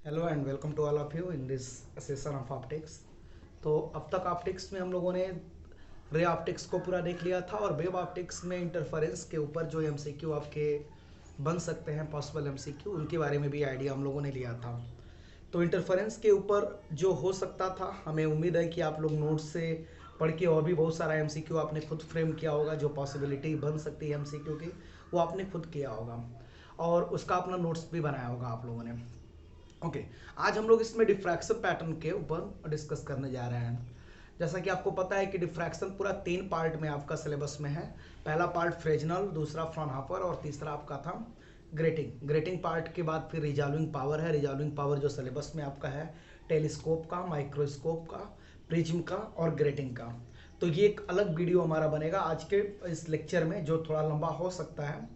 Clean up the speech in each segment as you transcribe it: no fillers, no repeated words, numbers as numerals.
Hello and welcome to all of you in this session of optics. तो अब तक optics में हम लोगों ने रे ऑप्टिक्स को पूरा देख लिया था और वेव ऑप्टिक्स में इंटरफेरेंस के ऊपर जो एमसीक्यू आपके बन सकते हैं पॉसिबल एमसीक्यू उनके बारे में भी आइडिया हम लोगों ने लिया था। तो इंटरफेरेंस के ऊपर जो हो सकता था हमें उम्मीद है कि आप लोग नोट्स से पढ़ के और भी बहुत सारा एमसीक्यू आपने खुद फ्रेम किया होगा। जो पॉसिबिलिटी बन सकती है एमसीक्यू की वो आपने खुद किया होगा और उसका अपना नोट्स भी बनाया होगा आप लोगों ने। ओके आज हम लोग इसमें डिफ्रैक्शन पैटर्न के ऊपर डिस्कस करने जा रहे हैं। जैसा कि आपको पता है कि डिफ्रैक्शन पूरा 3 पार्ट में आपका सिलेबस में है। पहला पार्ट फ्रेजनल, दूसरा फ्रॉनहोफर और तीसरा आपका था ग्रेटिंग। ग्रेटिंग पार्ट के बाद फिर रिजॉल्विंग पावर है। रिजॉल्विंग पावर जो सिलेबस में आपका है टेलीस्कोप का, माइक्रोस्कोप का, प्रिज्म का और ग्रेटिंग का। तो ये एक अलग वीडियो हमारा बनेगा आज के इस लेक्चर में जो थोड़ा लंबा हो सकता है।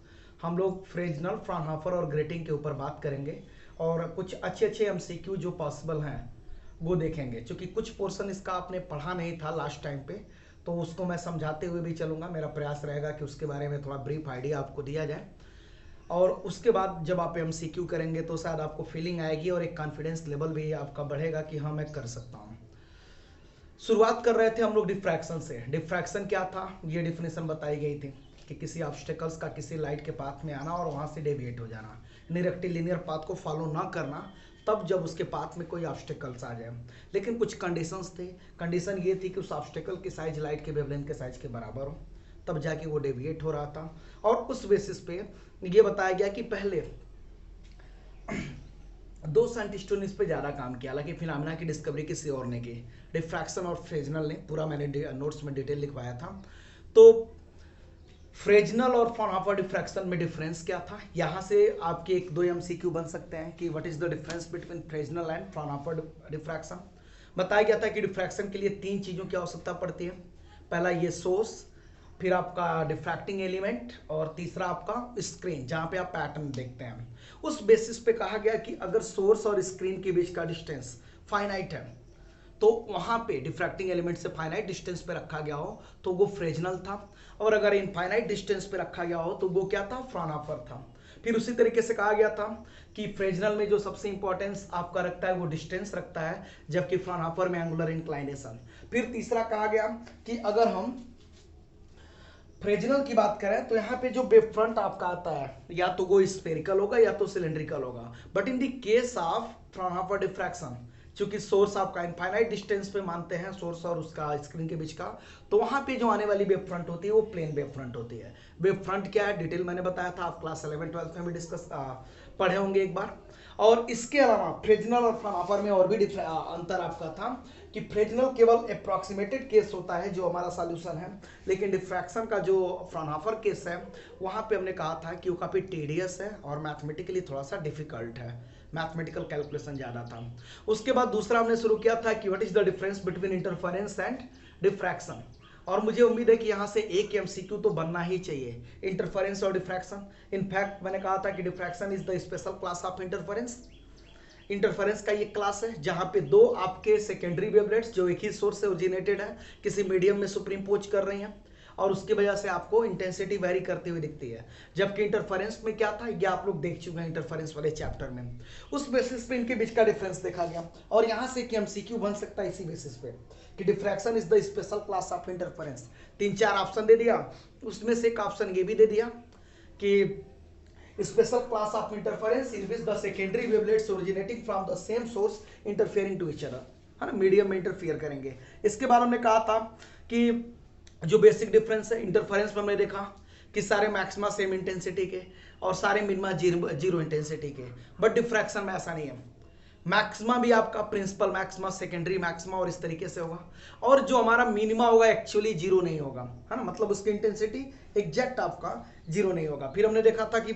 हम लोग फ्रेजनल, फ्रॉनहोफर और ग्रेटिंग के ऊपर बात करेंगे और कुछ अच्छे अच्छे एमसीक्यू जो पॉसिबल हैं वो देखेंगे। क्योंकि कुछ पोर्शन इसका आपने पढ़ा नहीं था लास्ट टाइम पे, तो उसको मैं समझाते हुए भी चलूँगा। मेरा प्रयास रहेगा कि उसके बारे में थोड़ा ब्रीफ आइडिया आपको दिया जाए और उसके बाद जब आप एमसीक्यू करेंगे तो शायद आपको फीलिंग आएगी और एक कॉन्फिडेंस लेवल भी आपका बढ़ेगा कि हाँ मैं कर सकता हूँ। शुरुआत कर रहे थे हम लोग डिफ्रैक्शन से। डिफ्रैक्शन क्या था ये डिफिनेशन बताई गई थी कि किसी ऑब्स्टेकल्स का किसी लाइट के पाथ में आना और वहाँ से डेविएट हो जाना, रेक्टिलिनियर पाथ को फॉलो ना करना तब जब उसके पाथ में कोई ऑब्स्टेकल्स आ जाए। लेकिन कुछ कंडीशंस थे। कंडीशन ये थी कि उस ऑब्स्टेकल की साइज लाइट के वेवलेंथ के साइज के बराबर हो, तब जाके वो डेविएट हो रहा था। और उस बेसिस पे ये बताया गया कि पहले 2 साइंटिस्टों ने इस पर ज़्यादा काम किया। हालांकि फिनोमेना की डिस्कवरी किसी और ने की, डिफ्रैक्शन और फ्रेजनल ने। पूरा मैंने नोट्स में डिटेल लिखवाया था। तो फ्रेजनल और फ्रॉनहोफर डिफ्रैक्शन में डिफरेंस क्या था, यहाँ से आपके 1-2 एमसीक्यू बन सकते हैं कि what is the difference between Fresnel and Fraunhofer diffraction. बताया गया था कि डिफ्रैक्शन के लिए 3 चीज़ों की आवश्यकता पड़ती है। पहला ये सोर्स, फिर आपका डिफ्रैक्टिंग एलिमेंट और तीसरा आपका स्क्रीन जहाँ पे आप पैटर्न देखते हैं। उस बेसिस पे कहा गया कि अगर सोर्स और स्क्रीन के बीच का डिस्टेंस फाइनाइट है तो वहाँ पे डिफ्रैक्टिंग एलिमेंट से फाइनाइट डिस्टेंस पे रखा गया हो तो वो फ्रेजनल था, और अगर इनफाइनाइट डिस्टेंस पे रखा गया हो तो वो क्या था, फ्रॉनहोफर था। फिर उसी तरीके से कहा गया था कि फ्रेजनल में जो सबसे इंपॉर्टेंस आपका रखता है वो डिस्टेंस रखता है, जबकि फ्रॉनहोफर में एंगुलर इंक्लाइनेशन। फिर तीसरा कहा गया कि अगर हम फ्रेजनल की बात करें तो यहाँ पे जो वेव फ्रंट आपका आता है या तो वो स्फेरिकल होगा या तो सिलेंड्रिकल होगा। But in the case of Fraunhofer diffraction, क्योंकि सोर्स आपका इनफाइनाइट डिस्टेंस पे मानते हैं सोर्स और उसका स्क्रीन के बीच का, तो वहां पे जो आने वाली वेव फ्रंट होती है वो प्लेन वेव फ्रंट होती है। वेव फ्रंट क्या है डिटेल मैंने बताया था, आप क्लास 11-12 में भी डिस्कस पढ़े होंगे एक बार। और इसके अलावा फ्रेजनल और फ्रॉनहोफर में और भी अंतर आपका था कि फ्रेजनल केवल अप्रॉक्सीमेटेड केस होता है जो हमारा सॉल्यूशन है, लेकिन डिफ्रैक्शन का जो फ्रॉनहोफर केस है वहाँ पे हमने कहा था कि वो काफ़ी टेडियस है और मैथमेटिकली थोड़ा सा डिफिकल्ट है, मैथमेटिकल कैलकुलेशन ज़्यादा था। उसके बाद दूसरा हमने शुरू किया था कि what is the difference between interference and diffraction, और मुझे उम्मीद है कि यहाँ से एक एमसीक्यू तो बनना ही चाहिए, इंटरफेरेंस और डिफ्रैक्शन। इनफैक्ट मैंने कहा था कि diffraction is the special class of interference. Interference का ये क्लास है जहां पे 2 आपके सेकेंडरी वेवलेट्स जो एक ही सोर्स से ओरिजिनेटेड है किसी मीडियम में सुप्रीम पोज कर रही हैं और उसकी वजह से आपको इंटेंसिटी वेरी करती हुई दिखती है। जबकि इंटरफेरेंस में क्या था ये आप लोग देख चुके हैं इंटरफेरेंस वाले चैप्टर में। उस बेसिस पे इनके बीच का डिफरेंस देखा गया और यहाँ से कि एमसीक्यू बन सकता है इसी बेसिस पे कि diffraction is the special class of interference. 3-4 option दे दिया, उसमें से एक ऑप्शन ये भी दे दिया कि special class of interference in which the secondary wavelets originating from the same source interfering to each other, है ना, मीडियम में इंटरफियर करेंगे। इसके बाद हमने कहा था कि जो बेसिक डिफरेंस है इंटरफेरेंस में हमने देखा कि सारे मैक्सिमा सेम इंटेंसिटी के और सारे मिनिमा जीरो इंटेंसिटी के। बट डिफ्रैक्शन में ऐसा नहीं है, मैक्सिमा भी आपका प्रिंसिपल मैक्सिमा, सेकेंडरी मैक्सिमा और इस तरीके से होगा, और जो हमारा मिनिमा होगा एक्चुअली जीरो नहीं होगा, है ना, मतलब उसकी इंटेंसिटी एग्जैक्ट आपका जीरो नहीं होगा। फिर हमने देखा था कि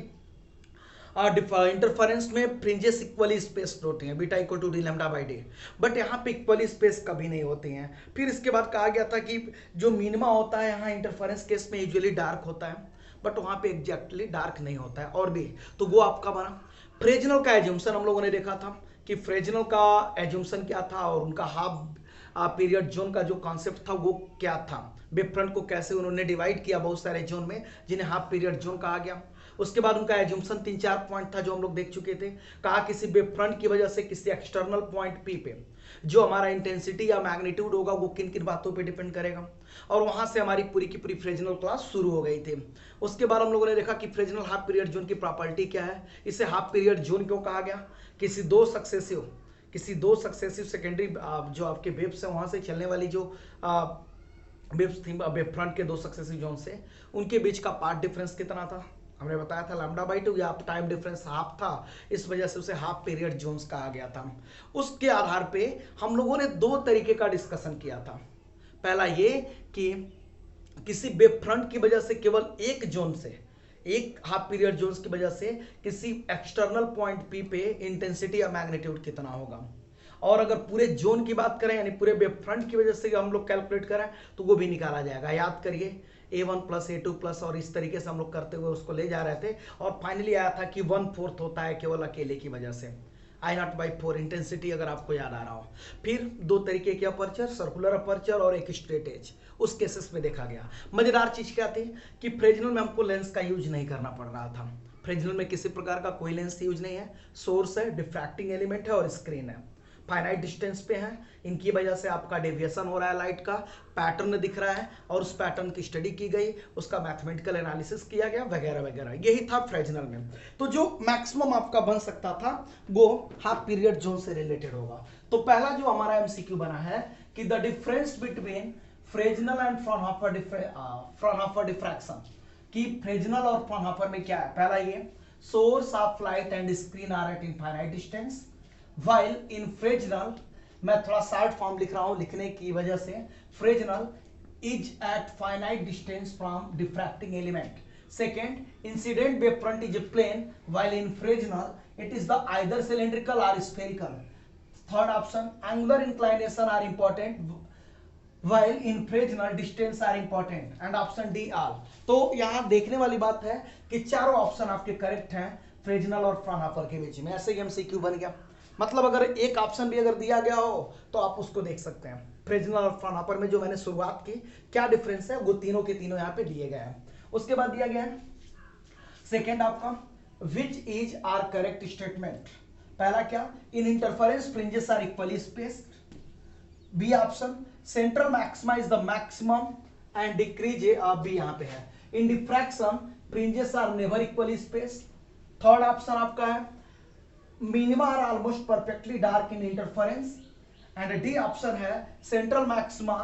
इंटरफेरेंस में फ्रिंजेस इक्वली स्पेस्ड होती हैं, beta equal to D lambda by D, but यहाँ पे इक्वली स्पेस कभी नहीं होती हैं। फिर इसके बाद कहा गया था कि जो मिनिमा होता है यहाँ इंटरफेरेंस केस में यूजुअली डार्क होता है, बट वहाँ पे एग्जैक्टली डार्क नहीं होता है और भी, तो वो आपका बना। फ्रेजनल का एज्यूम्सन हम लोगों ने देखा था कि फ्रेजनल का एज्यूम्सन क्या था और उनका हाफ पीरियड जोन का जो कॉन्सेप्ट था वो क्या था, वेव फ्रंट को कैसे उन्होंने डिवाइड किया बहुत सारे जोन में जिन्हें हाफ पीरियड जोन कहा गया। उसके बाद उनका एज्यूम्पशन 3-4 पॉइंट था जो हम लोग देख चुके थे। कहा किसी वेव फ्रंट की वजह से किसी एक्सटर्नल पॉइंट पी पे जो हमारा इंटेंसिटी या मैग्नीट्यूड होगा वो किन किन बातों पे डिपेंड करेगा, और वहां से हमारी पूरी की पूरी फ्रेजनल क्लास शुरू हो गई थी। उसके बाद हम लोगों ने देखा कि फ्रेजनल हाफ पीरियड जोन की प्रॉपर्टी क्या है, इसे हाफ पीरियड जोन क्यों कहा गया, किसी दो सक्सेसिव सेकेंडरी जो आपके वेव्स है वहां से चलने वाली जो वेव्स थी वेव फ्रंट के दो सक्सेसिव जोन से उनके बीच का पाथ डिफरेंस कितना था, हमने बताया था λ/2 या टाइम डिफरेंस हाफ था, इस वजह से उसे हाफ पीरियड जोन्स कहा गया था। उसके आधार पे हम लोगों ने दो तरीके का डिस्कशन किया था। पहला ये कि किसी वेव फ्रंट की वजह से केवल एक जोन से, एक हाफ पीरियड जोन्स की वजह से किसी एक्सटर्नल पॉइंट पी पे इंटेंसिटी या मैग्नीट्यूड कितना होगा, और अगर पूरे जोन की बात करें यानी पूरे वेव फ्रंट की वजह से हम लोग कैलकुलेट करें तो वो भी निकाला जाएगा। याद करिए A1 प्लस A2 प्लस और इस तरीके से हम लोग करते हुए उसको ले जा रहे थे, और फाइनली आया था कि 1/4 होता है केवल अकेले की वजह से, I0/4 इंटेंसिटी अगर आपको याद आ रहा हो। फिर दो तरीके के अपर्चर, सर्कुलर अपर्चर और एक स्ट्रेट एज, उस केसेस में देखा गया। मजेदार चीज क्या थी कि फ्रेजनल में हमको लेंस का यूज नहीं करना पड़ रहा था। फ्रेजनल में किसी प्रकार का कोई लेंस यूज नहीं है, सोर्स है, डिफ्रैक्टिंग एलिमेंट है और स्क्रीन है, फाइनाइट डिस्टेंस पे है, इनकी वजह से आपका डेविएशन हो रहा है, लाइट का पैटर्न दिख रहा है और उस पैटर्न की स्टडी की गई, उसका मैथमेटिकल एनालिसिस किया गया वगैरह वगैरह, यही था फ्रेजनल में। तो जो मैक्सिमम आपका बन सकता था वो हाफ पीरियड जोन से रिलेटेड होगा। तो पहला जो हमारा एमसीक्यू बना है कि the difference between Fresnel and Fraunhofer diffraction, कि फ्रेजनल और फ्रॉनहोफर में क्या है। पहला ये, source of light and screen are at infinite distance, while in Fresnel, मैं थोड़ा शॉर्ट फॉर्म लिख रहा हूं लिखने की वजह से, Fresnel is at finite distance from diffracting element. Second, incident wave front is plane, while in Fresnel it is the either cylindrical or spherical. Third option, angular inclination are important, while in Fresnel distance are important. And option D all. तो यहाँ देखने वाली बात है कि चारों option आपके correct हैं फ्रेजनल और फ्रॉनहोफर के बीच में, ऐसे ही एमसीक्यू बन गया। मतलब अगर एक ऑप्शन भी अगर दिया गया हो तो आप उसको देख सकते हैं। फ्रेजनल और फ्रॉनहोफर में जो मैंने शुरुआत की क्या डिफरेंस है वो तीनों के तीनों यहाँ पे दिए गए हैं। उसके बाद दिया गया है सेकेंड आपका, which is are correct statement. पहला क्या, in interference fringes are equally spaced. B option, central maxima is the maximum and decrease B यहाँ पे है। In diffraction fringes are never equally spaced. Third option आपका है, minima are almost perfectly dark in interference. And D option है, central maxima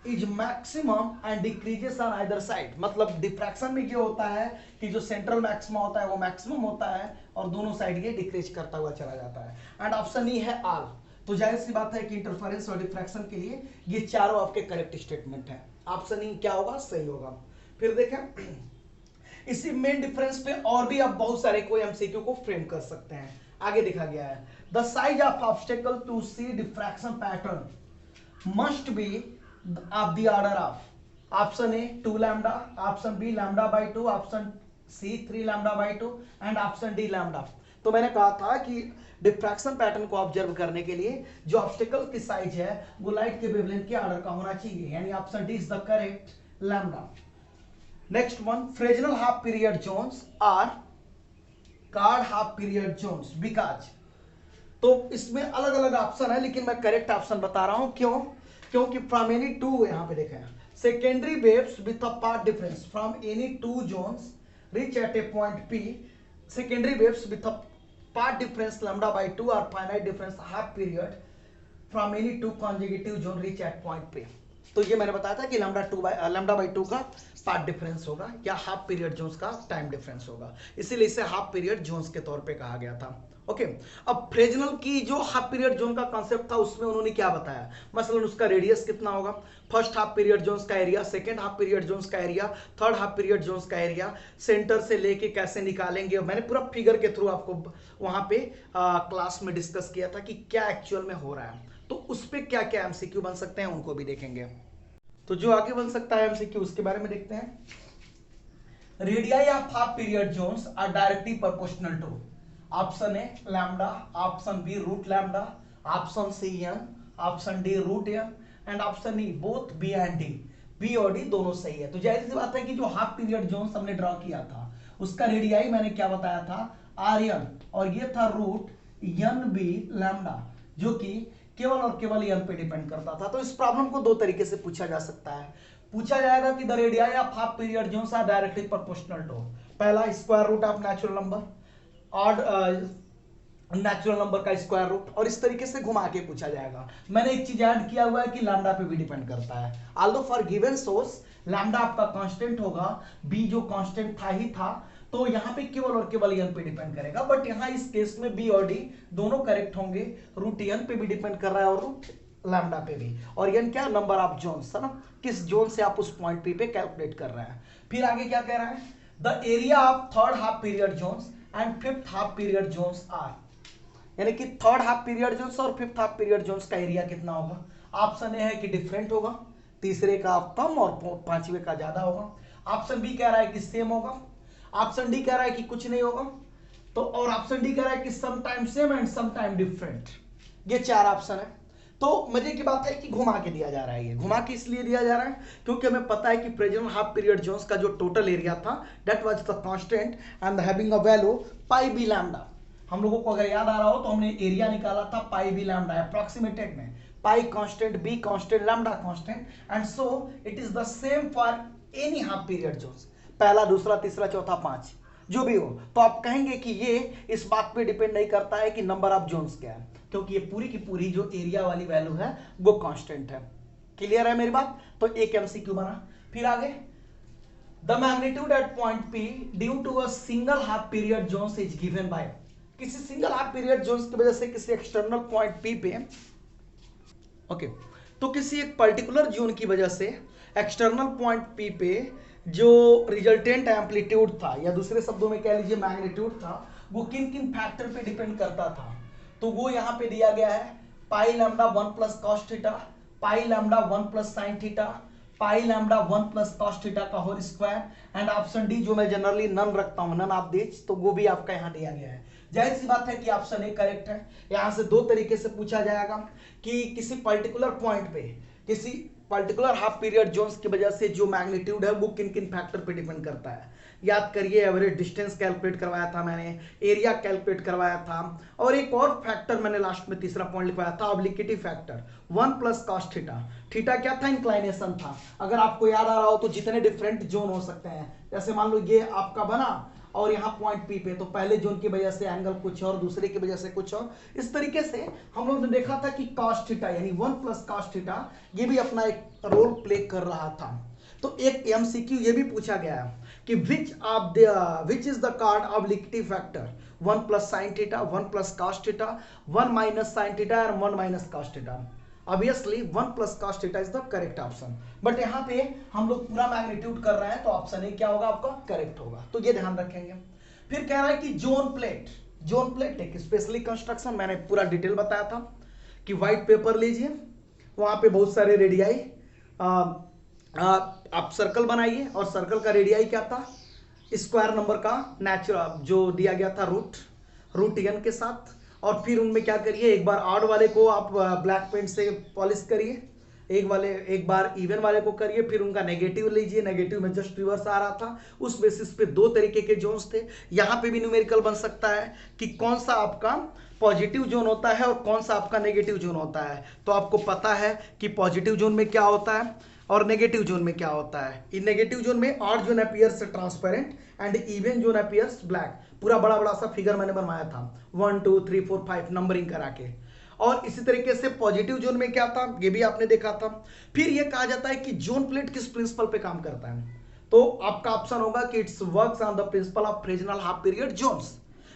is maximum and decreases on either side. मतलब diffraction में ये होता है कि जो सेंट्रल मैक्सिमा होता है वो मैक्सिमम होता है और दोनों साइड ये डिक्रीज करता हुआ चला जाता है। एंड ऑप्शन ई है ऑल। तो जाहिर सी बात है कि इंटरफेरेंस और डिफ्रैक्शन के लिए ये चारों आपके करेक्ट स्टेटमेंट है। ऑप्शन ई क्या होगा, सही होगा। फिर देखें इसी मेन डिफरेंस पे और भी आप बहुत सारे कोई एमसीक्यू को फ्रेम कर सकते हैं। आगे देखा गया है, the size of obstacle to see diffraction pattern must be of the order of, option A 2 lambda, option B λ/2, option C 3 λ/2 and option D lambda. तो मैंने कहा था कि डिफ्रैक्शन पैटर्न को ऑब्जर्व करने के लिए जो ऑब्स्टेकल की साइज है वो लाइट के वेवलेंथ के ऑर्डर का होना चाहिए, यानी option D is the correct, lambda. Next one, Fresnel half period zones are called half period zones because. तो इसमें अलग अलग ऑप्शन है लेकिन मैं करेक्ट ऑप्शन बता रहा हूं, क्यों, क्योंकि फ्रॉम एनी टू, यहां पे देखें, secondary waves with a path difference from any two zones reach at a point P, secondary waves with a path difference λ/2 और finite difference half period from any two consecutive zone reach at point P. तो ये मैंने बताया था कि λ/2 का path difference होगा या हाफ पीरियड जोन्स का टाइम डिफरेंस होगा, इसीलिए इसे हाफ पीरियड जोन्स के तौर पे कहा गया था। ओके, अब फ्रेजनल की जो हाफ पीरियड जोन का कॉन्सेप्ट था उसमें उन्होंने क्या बताया, मसलन उसका रेडियस कितना होगा, फर्स्ट हाफ पीरियड जोन्स का area, second half period zones का area, third half period zones का एरिया, सेंटर से लेके कैसे निकालेंगे, मैंने पूरा फिगर के थ्रू आपको वहां पे क्लास में डिस्कस किया था कि क्या एक्चुअल में हो रहा है। तो उस पर क्या क्या एमसीक्यू बन सकते हैं उनको भी देखेंगे। तो जो आगे बन सकता है एमसीक्यू उसके बारे में देखते हैं। Radii of half period zones are directly proportional to, option A lambda, option B root lambda, option C N, option D root N and option E both B and D. B और D दोनों सही है। तो जाहिर सी बात है कि जो हाफ पीरियड जोन्स हमने ड्रॉ किया था उसका रेडियाई मैंने क्या बताया था, आर्यन, और ये था रूट एन बी लैम्डा, जो कि केवल और केवल एन पे डिपेंड करता था। तो इस प्रॉब्लम को दो तरीके से पूछा जा सकता है। पूछा जाएगा कि the radii of half period zones are directly proportional to, पहला square root of natural number, odd natural number का स्क्वायर रूट, और इस तरीके से घुमा के पूछा जाएगा। मैंने एक चीज ऐड किया हुआ है कि लैम्डा पे भी डिपेंड करता है। Aldous for given source lambda आपका कांस्टेंट होगा, बी जो कांस्टेंट था ही था, तो यहाँ पे केवल और केवल एन पे डिपेंड करेगा। बट यहाँ इस केस में बी और डी दोनों करेक्ट होंगे, रूट एन पे भी डिपेंड कर रहा है और रूट लैम्डा पे भी। और एन क्या, नंबर ऑफ जोन्स है ना, किस जोन से आप उस पॉइंट पे कैलकुलेट कर रहे हैं। फिर आगे क्या कह रहा है, the area of third half period zones and fifth half period zones are, यानी कि थर्ड हाफ पीरियड जोन्स और फिफ्थ हाफ पीरियड जोन्स का एरिया कितना होगा। ऑप्शन ए है कि डिफरेंट होगा, तीसरे का कम और पांचवे का ज्यादा होगा। ऑप्शन बी कह रहा है कि सेम होगा, ऑप्शन डी कह रहा है कि कुछ नहीं होगा, तो और ऑप्शन डी कह रहा है कि some time same and some time different. ये चार ऑप्शन है। तो मजे की बात है कि घुमा के दिया जा रहा है। ये घुमा के इसलिए दिया जा रहा है क्योंकि हमें पता है कि प्रेजेंट हाफ पीरियड जोन्स का जो टोटल एरिया था that was the constant and having a value pi B lambda. हम लोगों को अगर याद आ रहा हो तो हमने एरिया निकाला था पाई बी लैम्डा, अप्रोक्सीमेटेड में pi constant, B constant, lambda constant, and so it is the same for any half period zones, पहला, दूसरा, तीसरा, चौथा, पांच, जो भी हो। तो आप कहेंगे कि ये इस बात पे डिपेंड नहीं करता है कि नंबर ऑफ जोन्स क्या है, क्योंकि ये पूरी की पूरी जो एरिया वाली वैल्यू है वो कांस्टेंट है। क्लियर है मेरी बात। तो एक एमसीक्यू बना। फिर आगे, the magnitude at point P due to a single half period zones is given by, किसी सिंगल हाफ पीरियड जोन्स की वजह से किसी एक्सटर्नल पॉइंट पी पे, ओके, तो किसी एक पर्टिकुलर जोन की वजह से एक्सटर्नल पॉइंट पी पे जो रिजल्टेंट एम्पलीट्यूड था, या दूसरे शब्दों में कह लीजिए मैग्नीट्यूड था, वो किन किन फैक्टर पे डिपेंड करता था। तो वो यहां पे दिया गया है, pi lambda 1 plus cos theta, pi lambda 1 plus sine theta, pi lambda 1 plus cos theta का whole square, and option D जो मैं जनरली नन रखता हूं, नन ऑफ दिस, तो वो भी आपका यहां दिया गया है। जाहिर सी बात है कि ऑप्शन ए करेक्ट है। यहां से दो तरीके से पूछा जाएगा कि किसी पर्टिकुलर पॉइंट पे, किसी पर्टिकुलर हाफ पीरियड जोन्स की वजह से जो मैग्नीट्यूड है वो किन किन फैक्टर पे डिपेंड करता है। याद करिए, एवरेज डिस्टेंस कैलकुलेट करवाया था मैंने, एरिया कैलकुलेट करवाया था, और एक और फैक्टर मैंने लास्ट में तीसरा पॉइंट लिखवाया था, obliquity factor 1 plus cos theta. Theta क्या था, इंक्लाइनेशन था। अगर आपको याद आ रहा हो तो जितने डिफरेंट जोन हो सकते हैं, जैसे मान लो ये आपका बना और यहाँ पॉइंट पी पे, तो पहले जोन की वजह से एंगल कुछ और, दूसरे की वजह से कुछ और। इस तरीके से हम लोग ने देखा था कि कॉस थीटा यानी 1 प्लस कॉस थीटा ये भी अपना एक रोल प्ले कर रहा था। तो एक एमसीक्यू ये भी पूछा गया है कि which is the card obliquity factor 1 plus sine theta, 1 plus cos theta, 1 minus sine theta और 1 minus cos theta. Obviously 1 plus cos theta is the correct option, but यहाँ पे हम लोग पूरा मैग्नीट्यूड कर रहे हैं तो ऑप्शन ए क्या होगा आपका, करेक्ट होगा। तो ये ध्यान रखेंगे। फिर कह रहा है कि जोन प्लेट, जोन प्लेट एक स्पेशली कंस्ट्रक्शन, मैंने पूरा डिटेल बताया था कि व्हाइट पेपर लीजिए, वहां पे बहुत सारे रेडियाई, आप सर्कल बनाइए, और सर्कल का रेडियाई क्या था, स्क्वायर नंबर का नेचुरल जो दिया गया था रूट एन के साथ, और फिर उनमें क्या करिए, एक बार ऑड वाले को आप ब्लैक पेंट से पॉलिश करिए, एक बार इवन वाले को करिए, फिर उनका नेगेटिव लीजिए, नेगेटिव में जस्ट रिवर्स आ रहा था। उस बेसिस पे दो तरीके के जोन्स थे। यहाँ पे भी न्यूमेरिकल बन सकता है कि कौन सा आपका पॉजिटिव जोन होता है और कौन सा आपका नेगेटिव जोन होता है। तो आपको पता है कि पॉजिटिव जोन में क्या होता है और नेगेटिव जोन में क्या होता है। इन नेगेटिव जोन में odd zone appears transparent and even zone appears black. पूरा बड़ा बड़ा सा फिगर मैंने बनवाया था 1 2 3 4 5 नंबरिंग करा के। और इसी तरीके से पॉजिटिव जोन में क्या था ये भी आपने देखा था। फिर ये कहा जाता है कि जोन प्लेट किस प्रिंसिपल पे काम करता है, तो आपका ऑप्शन होगा कि it's works on the principle of Fresnel half period zones,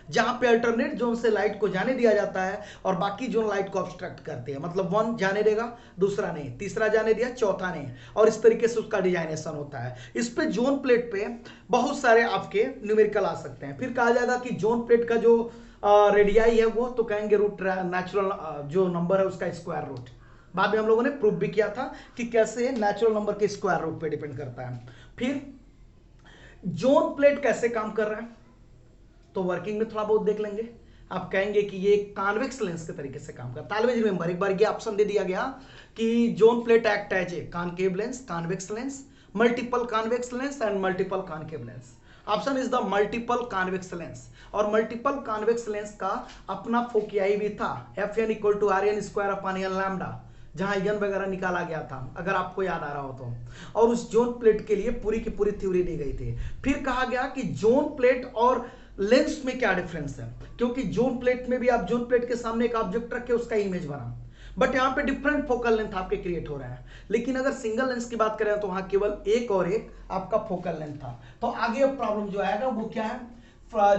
जहां पे अल्टरनेट जोन से लाइट को जाने दिया जाता है और बाकी जोन लाइट को ऑब्स्ट्रक्ट करते हैं। मतलब वन जाने देगा, दूसरा नहीं, तीसरा जाने दिया, चौथा नहीं, और इस तरीके से उसका डिजाइनेशन होता है। इस पे जोन प्लेट पे बहुत सारे आपके न्यूमेरिकल आ सकते हैं। फिर कहा जाएगा कि जोन प्लेट का जो रेडियाई है वो तो कहेंगे रूट नेचुरल जो नंबर है उसका स्क्वायर रूट। बाद में हम लोगों ने प्रूव भी किया था कि कैसे नेचुरल नंबर के स्क्वायर रूट पे डिपेंड करता है। फिर जोन प्लेट कैसे काम कर रहा है तो वर्किंग में थोड़ा बहुत देख लेंगे। आप कहेंगे कि ये कॉन्वेक्स लेंस के तरीके से काम करता है। ऑलवेज रिमेंबर, एक बार ये ऑप्शन दे दिया गया कि zone plate act as a concave lens, convex lens, multiple convex lens and multiple concave lens. Option is the multiple convex lens. और मल्टीपल कॉन्वेक्स लेंस का अपना फोकियाई भी था, Fn equal to Rn square upon n lambda, जहां n वगैरह निकाला गया था, अगर आपको याद आ रहा हो तो। और उस जोन प्लेट के लिए पूरी की पूरी थ्योरी दी गई थी। फिर कहा गया कि जोन प्लेट और लेंस में क्या डिफरेंस है, क्योंकि जोन प्लेट में भी आप जोन प्लेट के सामने एक ऑब्जेक्ट रखे उसका इमेज बना, बट यहाँ पे डिफरेंट फोकल लेंथ आपके क्रिएट हो रहा है। लेकिन अगर सिंगल लेंस की बात करें तो वहां केवल एक और एक आपका फोकल लेंथ था। तो आगे प्रॉब्लम जो आएगा वो क्या है,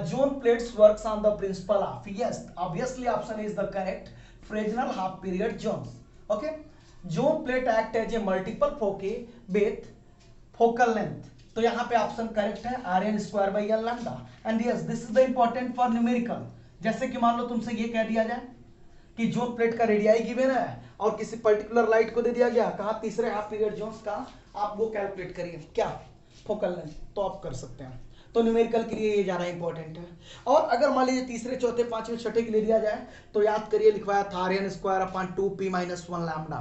zone plates works on the principle of, yes obviously option is the correct, Fresnel half period zones. Okay, zone plate act as a multiple foci with focal length, तो यहाँ पे ऑप्शन करेक्ट है Rn square by n lambda. And yes this is the important for numerical. जैसे कि मान लो तुमसे ये कह दिया जाए कि जोन प्लेट का रेडियाई गिवन है और किसी पर्टिकुलर लाइट को दे दिया गया, कहा तीसरे हाफ पीरियड जोन्स का आप वो कैलकुलेट करिए, क्या फोकल लेंथ, तो आप कर सकते हैं। तो न्यूमेरिकल के लिए ये ज्यादा इंपॉर्टेंट है। और अगर मान लीजिए तीसरे चौथे पांचवें छठे के लिए दिया जाए तो याद करिए लिखवाया था Rn square upon 2p minus 1 lambda.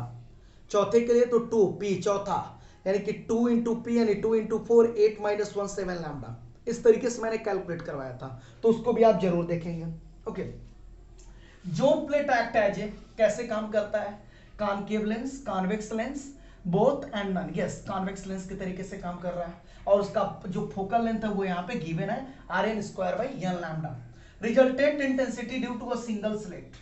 चौथे के लिए तो 2p चौथा, यानी कि 2 इंटू पी यानी 2 इंटू 4 8 माइनस 1 7 लैम्डा। इस तरीके से मैंने कैलकुलेट करवाया था, तो उसको भी आप जरूर देखेंगे। Okay, zone plate act as a कैसे काम करता है, concave lens, convex lens, both and none, yes convex lens के तरीके से काम कर रहा है। और उसका जो फोकल लेंथ है वो यहाँ पे गिवन है Rn square by n lambda. Resultant intensity due to a single slit,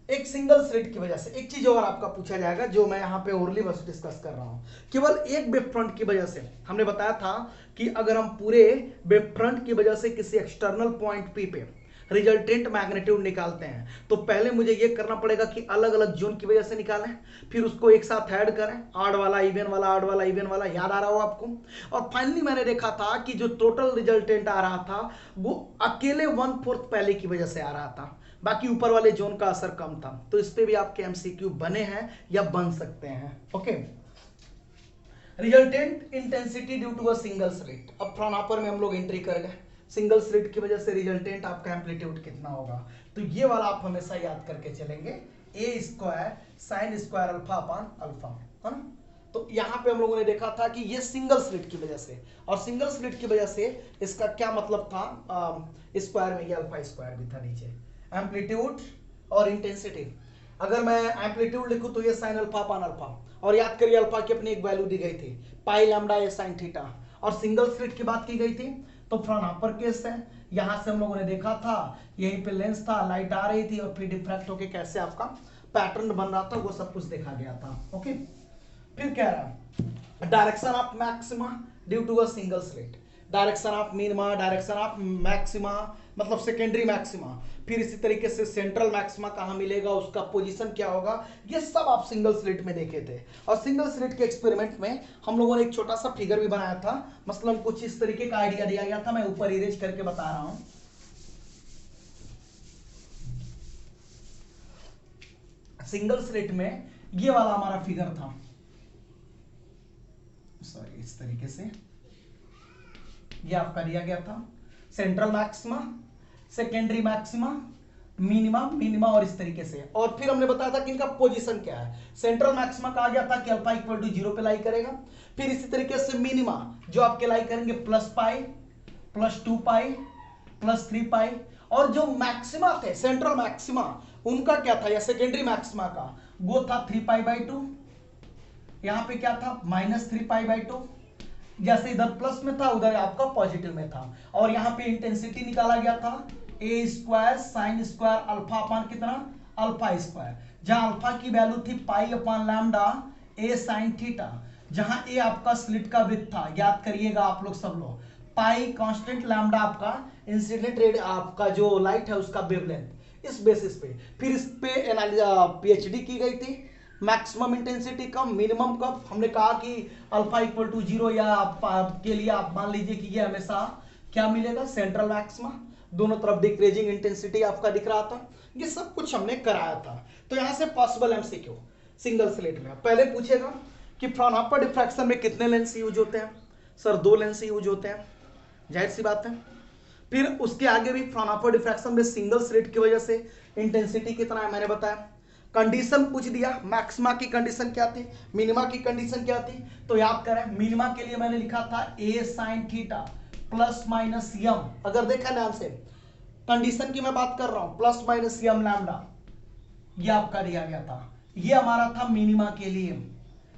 एक सिंगल स्लिट की वजह से। एक चीज और आपका पूछा जाएगा जो मैं यहाँ पे ओरली बस डिस्कस कर रहा हूँ, केवल एक वेब फ्रंट की वजह से। हमने बताया था कि अगर हम पूरे वेब फ्रंट की वजह से किसी एक्सटर्नल पॉइंट पी पे रिजल्टेंट मैग्नीट्यूड निकालते हैं तो पहले मुझे ये करना पड़ेगा कि अलग अलग जोन की वजह से निकालें, फिर उसको एक साथ ऐड करें, ऑड वाला इवन वाला, ऑड वाला इवन वाला, याद आ रहा हो आपको। और फाइनली मैंने देखा था कि जो टोटल रिजल्टेंट आ रहा था वो अकेले 1/4 पहले की वजह से आ रहा था, बाकी ऊपर वाले जोन का असर कम था। तो इस पे भी आपके एमसीक्यू बने हैं या बन सकते हैं। Okay, resultant intensity due to a single slit. अब फ्रॉनहाफर में हम लोग एंट्री कर गए, सिंगल स्लिट की वजह से रिजल्टेंट आपका एम्पलीट्यूड कितना होगा, तो ये वाला आप हमेशा याद करके चलेंगे, a square sine square alpha upon alpha, है ना। तो यहाँ पे हम लोगों ने देखा था कि ये सिंगल स्लिट की वजह से, और सिंगल स्लिट की वजह से इसका क्या मतलब था, स्क्वायर में ये अल्फा स्क्वायर भी था नीचे, एम्पलीट्यूड और इंटेंसिटी। अगर मैं एम्पलीट्यूड लिखूं तो ये साइन अल्फा अपॉन अल्फा, और याद करिए अल्फा की अपनी एक वैल्यू दी गई थी पाई लैम्डा ए साइन थीटा, और सिंगल स्लिट की बात की गई थी तो फ्रॉनहाफर केस है। यहां से हम लोगों ने देखा था यहीं पे लेंस था, लाइट आ रही थी और फिर डिफ्रैक्ट होके कैसे आपका पैटर्न बन रहा था वो सब कुछ देखा गया था। ओके, फिर कह रहा है direction of maxima due to a single slit, direction of minima, direction of maxima मतलब सेकेंडरी मैक्सिमा, फिर इसी तरीके से सेंट्रल मैक्सिमा कहां मिलेगा, उसका पोजीशन क्या होगा, ये सब आप सिंगल स्लिट में देखे थे। और सिंगल स्लिट के एक्सपेरिमेंट में हम लोगों ने एक छोटा सा फिगर भी बनाया था, मतलब कुछ इस तरीके का आइडिया दिया गया था, मैं ऊपर इरेज करके बता रहा हूं। सिंगल स्लिट में ये वाला हमारा फिगर था, सॉरी इस तरीके से ये आपका दिया गया था, central maxima, secondary maxima, minima, minima और इस तरीके से। और फिर हमने बताया था कि इनका पोजीशन क्या है। सेंट्रल मैक्सिमा कहा गया था कि अल्फा इक्वल टू 0 पे लाई करेगा, फिर इसी तरीके से मिनिमा जो आपके लाई करेंगे प्लस पाई, प्लस 2 पाई, प्लस 3 पाई, और जो मैक्सिमा थे सेंट्रल मैक्सिमा उनका क्या था, या सेकेंडरी मैक्सिमा का वो था 3 पाई बाई 2, यहां पे क्या था माइनस 3 पाई बाई 2, जैसे इधर प्लस में था उधर आपका पॉजिटिव में था। और यहां पे इंटेंसिटी निकाला गया था a square sine square alpha upon कितना अल्फा स्क्वायर, जहां अल्फा की वैल्यू थी pi upon lambda a sine theta, जहां ए आपका स्लिट का विड्थ था, याद करिएगा आप लोग सब लोग, पाई कांस्टेंट लैम्डा आपका इंसिडेंट रेड आपका जो लाइट है उसका वेवलेंथ। इस बेसिस पे फिर इस पे पीएचडी की गई थी, मैक्सिमम इंटेंसिटी कम, मिनिमम कब, हमने कहा कि अल्फा इक्वल टू 0 या के लिए आप मान लीजिए कि ये हमेशा क्या मिलेगा सेंट्रल मैक्सिमा, दोनों तरफ डिक्रीजिंग इंटेंसिटी आपका दिख रहा था। ये सब कुछ हमने कराया था। तो यहां से पॉसिबल एमसीक्यू सिंगल स्लिट में पहले पूछेगा कि फ्रॉनहाफर डिफ्रैक्शन में कितने लेंस यूज होते हैं, सर 2 लेंस यूज होते हैं, जाहिर सी बात है। फिर उसके आगे भी फ्रॉनहाफर डिफ्रैक्शन में सिंगल स्लिट की वजह से इंटेंसिटी कितना है मैंने बताया, कंडीशन पूछ दिया, मैक्सिमा की कंडीशन क्या थी, मिनिमा की कंडीशन क्या थी, तो याद करें मिनिमा के लिए मैंने लिखा था ए साइन थीटा प्लस माइनस यम, अगर देखा ध्यान से कंडीशन की मैं बात कर रहा हूं, प्लस माइनस यम लैम्डा, ये आपका दिया गया था। ये हमारा था मिनिमा के लिए।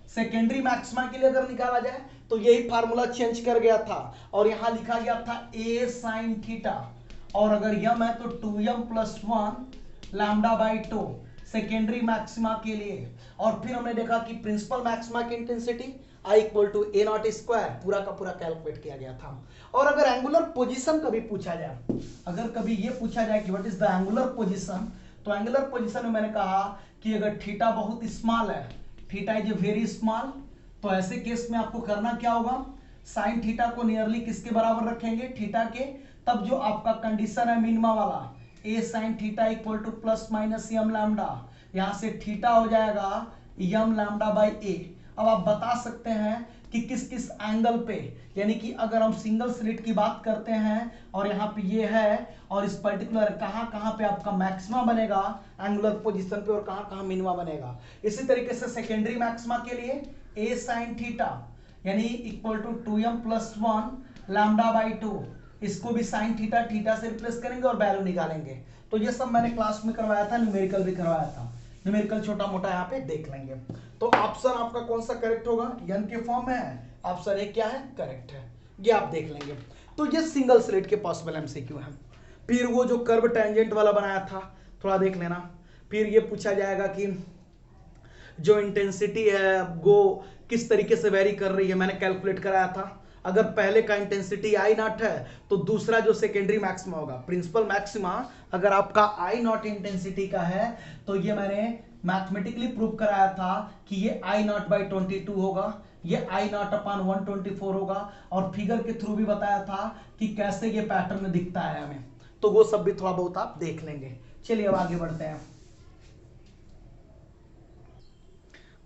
सेकेंडरी मैक्सिमा के लिए अगर निकाला जाए तो यही फार्मूला चेंज कर गया था और यहां लिखा गया था a sin थीटा, और अगर यम है तो 2m plus 1 lambda by 2 secondary maxima के लिए। और फिर हमने देखा कि प्रिंसिपल मैक्सिमा की intensity I equal to A not square, पूरा का पूरा कैलकुलेट किया गया था। और अगर एंगुलर पोजीशन कभी पूछा जाए, अगर कभी ये पूछा जाए कि what is the angular position, तो एंगुलर पोजीशन में मैंने कहा कि अगर थीटा बहुत स्मॉल है, थीटा इज वेरी स्मॉल, तो ऐसे केस में आपको करना क्या होगा, साइन थीटा को नियरली किसके बराबर रखेंगे, थीटा के। तब जो आपका कंडीशन है मिनिमा वाला, a sine theta equal to plus minus m lambda, यहां से थीटा हो जाएगा यम लैम्डा बाई ए। अब आप बता सकते हैं कि किस किस एंगल पे, यानी कि अगर हम सिंगल स्लिट की बात करते हैं और यहाँ पे ये है, और इस पर्टिकुलर कहाँ पे आपका मैक्सिमा बनेगा एंगुलर पोजीशन पे और कहाँ मिनिमा बनेगा। इसी तरीके से सेकेंडरी मैक्सिमा के लिए ए साइन थीटा यानी equal to 2m plus 1 lambda by 2, इसको भी साइन थीटा थीटा से रिप्लेस करेंगे और वैल्यू निकालेंगे। तो ये सब मैंने क्लास में करवाया था, न्यूमेरिकल भी करवाया था, न्यूमेरिकल छोटा मोटा यहाँ पे देख लेंगे। तो ऑप्शन आपका कौन सा करेक्ट होगा, यन के फॉर्म में है, ऑप्शन ए क्या है, करेक्ट है, ये आप देख लेंगे। तो ये सिंगल स्लिट के पॉसिबल एमसीक्यू है। फिर वो जो कर्व टेंजेंट वाला बनाया था थोड़ा देख लेना। फिर ये पूछा जाएगा कि जो इंटेंसिटी है वो किस तरीके से वेरी कर रही है, मैंने कैलकुलेट कराया था। अगर पहले का इंटेंसिटी आई नॉट है तो दूसरा जो सेकेंडरी मैक्सिमा होगा, प्रिंसिपल मैक्सिमा अगर आपका आई नॉट इंटेंसिटी का है तो ये मैंने मैथमेटिकली प्रूव कराया था कि ये आई नॉट बाई 22 होगा, ये आई नॉट अपॉन 124 होगा, और फिगर के थ्रू भी बताया था कि कैसे ये पैटर्न दिखता है हमें। तो वो सब भी थोड़ा बहुत आप देख लेंगे। चलिए अब आगे बढ़ते हैं।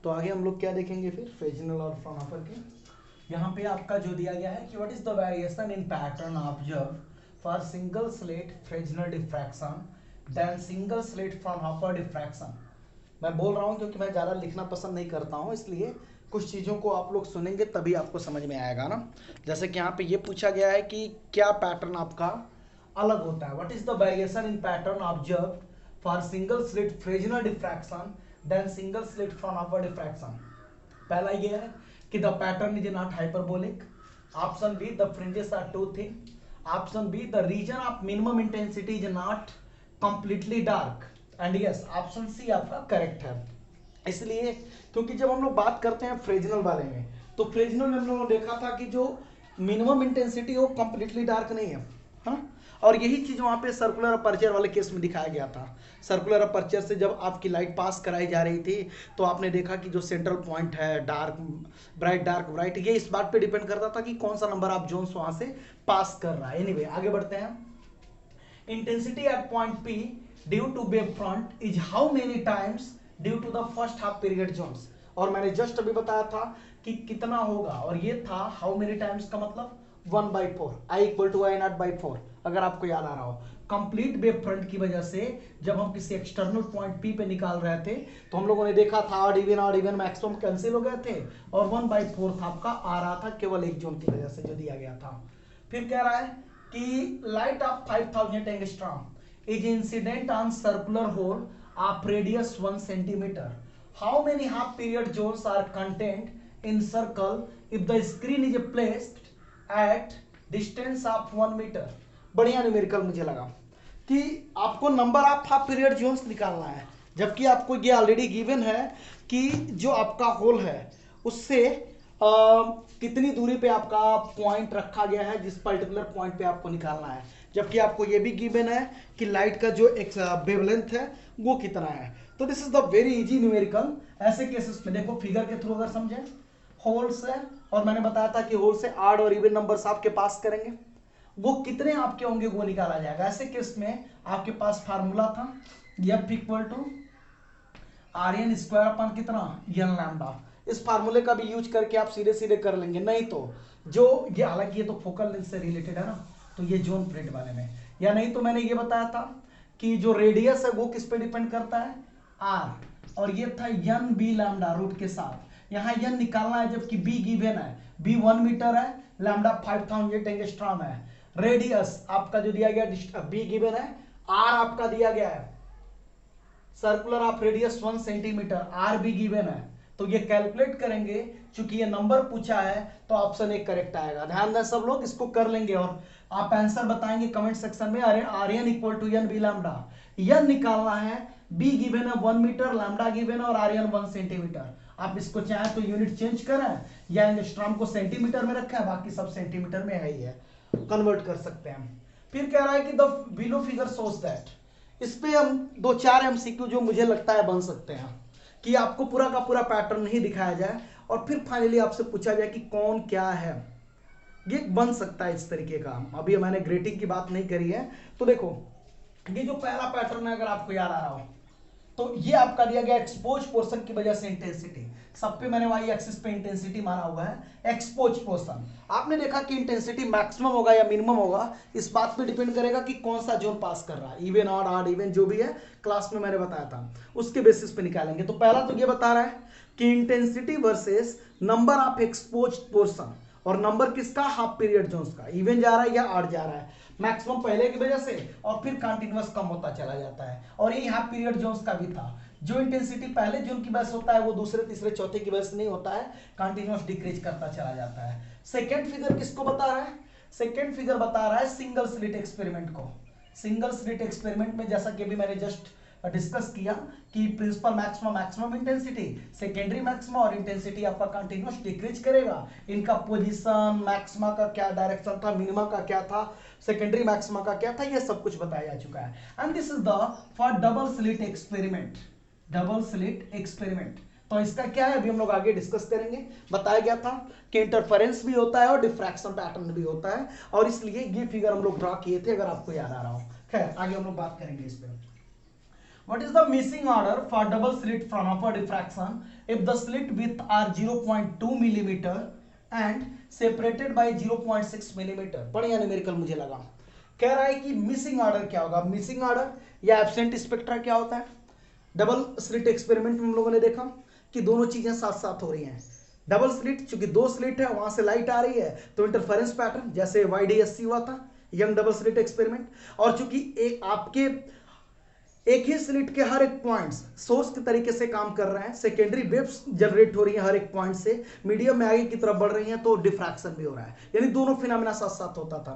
तो आगे हम लोग क्या देखेंगे फिर, फ्रेजनल और फ्राउनहोफर के। यहाँ पे आपका जो दिया गया है कि what is the variation in pattern observe for single slit Fresnel diffraction then single slit Fraunhofer diffraction. मैं बोल रहा हूँ क्योंकि मैं ज़्यादा लिखना पसंद नहीं करता हूँ, इसलिए कुछ चीज़ों को आप लोग सुनेंगे तभी आपको समझ में आएगा ना। जैसे कि यहाँ पे ये पूछा गया है कि क्या पैटर्न आपका अलग होता है, what is the variation in pattern observe for single slit Fresnel diffraction then single slit Fraunhofer diffraction. पहला ये है कि the pattern is not hyperbolic, option B the fringes are too thin, option B the region of minimum intensity is not completely dark, and yes option C आपका correct है। इसलिए क्योंकि जब हम लोग बात करते हैं फ्रेजनल वाले में, तो फ्रेजनल में हम लोगों ने देखा था कि जो मिनिमम इंटेंसिटी वो कंप्लीटली डार्क नहीं है, हाँ। और यही चीज वहां पे सर्कुलर अपर्चर वाले केस में दिखाया गया था। सर्कुलर अपर्चर से जब आपकी लाइट पास कराई जा रही थी तो आपने देखा कि जो सेंट्रल पॉइंट है डार्क ब्राइट, ये इस बात पे डिपेंड करता था कि कौन सा नंबर ऑफ जोन्स वहां से पास कर रहा है। एनीवे आगे बढ़ते हैं। Intensity at point P due to wave front is how many times due to the first half period zones. और मैंने जस्ट अभी बताया था कि कितना होगा, और ये था हाउ मेनी टाइम्स का मतलब 1/4, I equal to I naught by 4, अगर आपको याद आ रहा हो। कंप्लीट वेव फ्रंट की वजह से जब हम किसी एक्सटर्नल पॉइंट P पे निकाल रहे थे तो हम लोगों ने देखा था ऑड इवन मैक्सिमम कैंसिल हो गए थे, और 1/4 आपका आ रहा था केवल एक जोन की वजह से जो दिया गया था। फिर कह रहा है कि light of 5000 angstrom is incident on circular hole of radius 1 centimetre, how many half period zones are content in circle if the screen is placed at distance of 1 metre. बढ़िया न्यूमेरिकल मुझे लगा कि आपको number of half period zones निकालना है, जबकि आपको ये ऑलरेडी गिवन है कि जो आपका होल है उससे कितनी दूरी पे आपका पॉइंट रखा गया है, जिस पर्टिकुलर पॉइंट पे आपको निकालना है। जबकि आपको ये भी गिवन है कि लाइट का जो वेवलेंथ है वो कितना है। तो this is the very easy numerical. ऐसे केसेस में देखो फिगर के थ्रू अगर समझे, होल से, और मैंने बताया था कि होल से ऑड और इवन नंबर्स आपके पास करेंगे, वो कितने आपके होंगे वो निकाला जाएगा। ऐसे केस में आपके पास फार्मूला था F equal to RN square अपन कितना n लैम्डा। इस फार्मूले का भी यूज करके आप सीधे सीधे कर लेंगे, नहीं तो जो ये, हालांकि ये तो फोकल लेंथ से रिलेटेड है ना, तो ये जोन प्रिंट वाले में, या नहीं तो मैंने ये बताया था कि जो रेडियस है वो किस पे डिपेंड करता है, R, और ये था n b लैम्डा रूट के साथ, यहाँ n निकालना है, जबकि b गिवन है, b 1 मीटर है, लैम्डा 5000 एंगस्ट्रॉम है। रेडियस आपका जो दिया गया b गिवन है, r आपका दिया गया है circular of radius 1 centimetre, R भी गिवन है। तो ये कैलकुलेट करेंगे, चूंकि ये नंबर पूछा है तो ऑप्शन एक करेक्ट आएगा। ध्यान दें सब लोग, इसको कर लेंगे और आप आंसर बताएंगे कमेंट सेक्शन में। R N equal to N B lambda, N निकालना है, बी गिवन है 1 मीटर, लैम्डा गिवन है और आर एन 1 सेंटीमीटर। आप इसको चाहे तो यूनिट चेंज करें या एंगस्ट्रॉम को सेंटीमीटर में रखा है, बाकी सब सेंटीमीटर में है ही है, कन्वर्ट कर सकते हैं। फिर कह रहा है कि the below figure shows that, इस पे हम 2-4 एमसीक्यू जो मुझे लगता है बन सकते हैं, कि आपको पूरा का पूरा पैटर्न नहीं दिखाया जाए और फिर फाइनली आपसे पूछा जाए कि कौन क्या है। ये बन सकता है इस तरीके का। अभी मैंने ग्रेटिंग की बात नहीं करी है। तो देखो ये जो पहला पैटर्न है, अगर आपको याद आ रहा हो, तो ये आपका दिया गया एक्सपोज पोर्शन की वजह से इंटेंसिटी, सब पे मैंने वाई एक्सिस पे इंटेंसिटी माना हुआ है एक्सपोज पोर्शन। आपने देखा कि इंटेंसिटी मैक्सिमम होगा या मिनिमम होगा, इस बात पे डिपेंड करेगा कि कौन सा जोन पास कर रहा है, इवन ऑड इवन जो भी है, क्लास में मैंने बताया था, उसके बेसिस पे निकालेंगे। तो पहला तो ये बता रहा है कि intensity versus number of expose portion, और नंबर किसका, हाफ पीरियड जोन्स का, इवन जा रहा है या ऑड जा रहा है, मैक्सिमम पहले की वजह से और फिर कंटिन्यूअस कम होता चला जाता है। और ये हाफ पीरियड जोन्स का भी था, जो इंटेंसिटी पहले जोन की वजह से होता है वो दूसरे तीसरे चौथे की वजह से नहीं होता है, कंटिन्यूअस डिक्रीज करता चला जाता है। सेकेंड फिगर किसको बता रहा है, सेकेंड फिगर बता रहा है सिंगल स्लिट एक्सपेरिमेंट को। सिंगल स्लिट एक्सपेरिमेंट में जैसा कि अभी मैंने जस्ट डिस्कस किया कि principal maximum maximum intensity, secondary maximum और इंटेंसिटी आपका कंटिन्यूअस डिक्रीज करेगा। इनका पोजीशन, मैक्सिमा का क्या डायरेक्शन था, मिनिमा का क्या था, सेकेंडरी मैक्सिमा का क्या था, ये सब कुछ बताया जा चुका है। And this is the for double slit experiment, double slit experiment. तो इसका क्या है अभी हम लोग आगे डिस्कस करेंगे। बताया गया था कि इंटरफेरेंस भी होता है और डिफ्रैक्शन पैटर्न भी होता है, और इसलिए ये फिगर हम लोग ड्रॉ किए थे, अगर आपको याद आ रहा हो। खैर आगे हम लोग बात करेंगे इस पे। What is the missing order for double slit Fraunhofer diffraction if the slit width are 0.2 millimeter and separated by 0.6 millimeter? बढ़िया न्यूमेरिकल मुझे लगा। कह रहा है कि मिसिंग ऑर्डर क्या होगा, मिसिंग ऑर्डर या एब्सेंट स्पेक्ट्रा क्या होता है। डबल स्लिट एक्सपेरिमेंट में हम लोगों ने देखा कि दोनों चीजें साथ साथ हो रही हैं। डबल स्लिट, चूंकि 2 स्लिट है, वहां से लाइट आ रही है, तो इंटरफेरेंस पैटर्न जैसे YDSC हुआ था यंग डबल स्लिट एक्सपेरिमेंट, और चूंकि एक आपके एक ही स्लिट के हर एक पॉइंट्स सोर्स के तरीके से काम कर रहे हैं, सेकेंडरी वेव्स जनरेट हो रही हैं हर एक पॉइंट से, मीडियम में आगे की तरफ बढ़ रही हैं, तो डिफ्रैक्शन भी हो रहा है, यानी दोनों फिनोमेना साथ साथ होता था।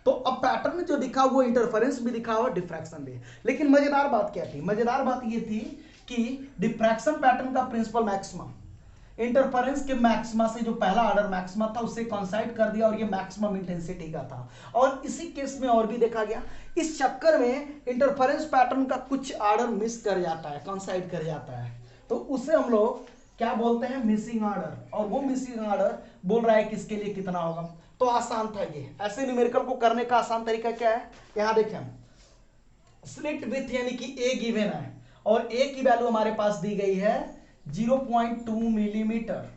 तो अब पैटर्न में जो दिखा वो इंटरफेरेंस भी दिखा हुआ, डिफ्रैक्शन भी। लेकिन मजेदार बात क्या थी, मजेदार बात ये थी कि डिफ्रैक्शन पैटर्न का प्रिंसिपल मैक्सिमम इंटरफेरेंस के मैक्सिमा से जो पहला ऑर्डर मैक्सिमा था उससे कॉन्साइड कर दिया, और ये मैक्सिमम इंटेंसिटी का था। और इसी केस में और भी देखा गया, इस चक्कर में इंटरफेरेंस पैटर्न का कुछ ऑर्डर मिस कर जाता है, कॉन्साइड कर जाता है, तो उसे हम लोग क्या बोलते हैं, मिसिंग ऑर्डर। और वो मिसिंग ऑर्डर बोल रहा है किसके लिए कितना होगा। तो आसान था ये, ऐसे न्यूमेरिकल को करने का आसान तरीका क्या है, यहां देखें, स्लिट विथ यानी कि ए गिवन है और ए की वैल्यू हमारे पास दी गई है 0.2 मिलीमीटर,